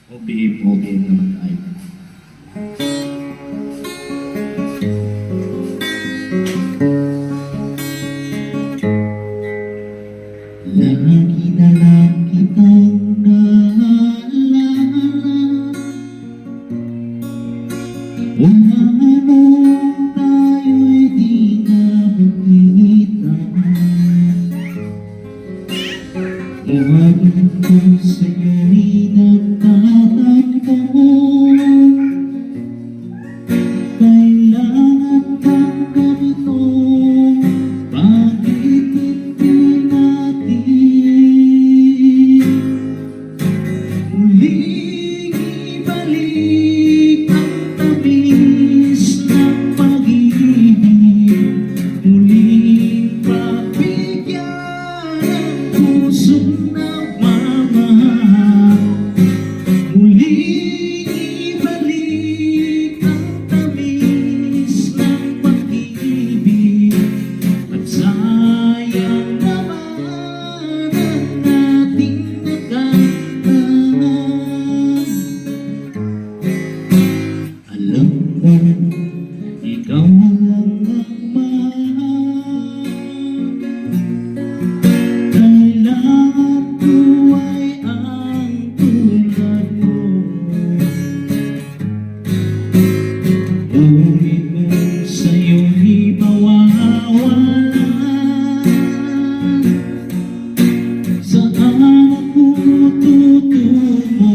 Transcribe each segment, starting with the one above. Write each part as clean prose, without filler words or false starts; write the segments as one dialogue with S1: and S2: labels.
S1: OPA naman tayo. Lagi na lang kitang naalala, wala nung tayo'y di na magkita. Tawagin ko sa'yo'y nagtatakbo, kailangan kang ganito, bakit hindi natin muling ibalik ang tamis ng pag-ibig, muling pagbigyan ang pusong nagmamahal, muling ibalik ang tamis ng pag-ibig. At sayang naman ang ating nakaraan. Alam mo, ikaw lang ang mahal, kailangan ko ay ang tulad mo. Ulit mo sa'yo'y mawawala, saan ako tutungo,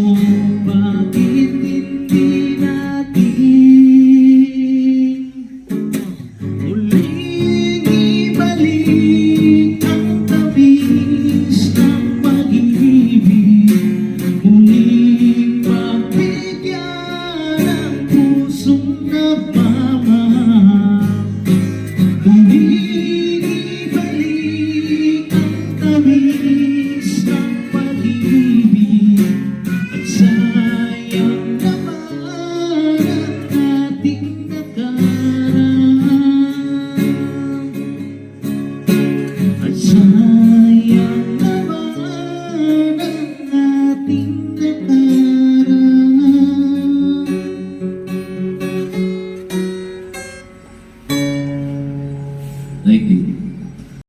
S1: bakit hindi natin muling ibalik ang tamis ng pag-ibig, muling pagbigyan ang pusong nagmamahal, muling ibalik ang tamis ng pag-ibig. At sayang naman ang ating nakaraan. At sayang naman ang ating nakaraan.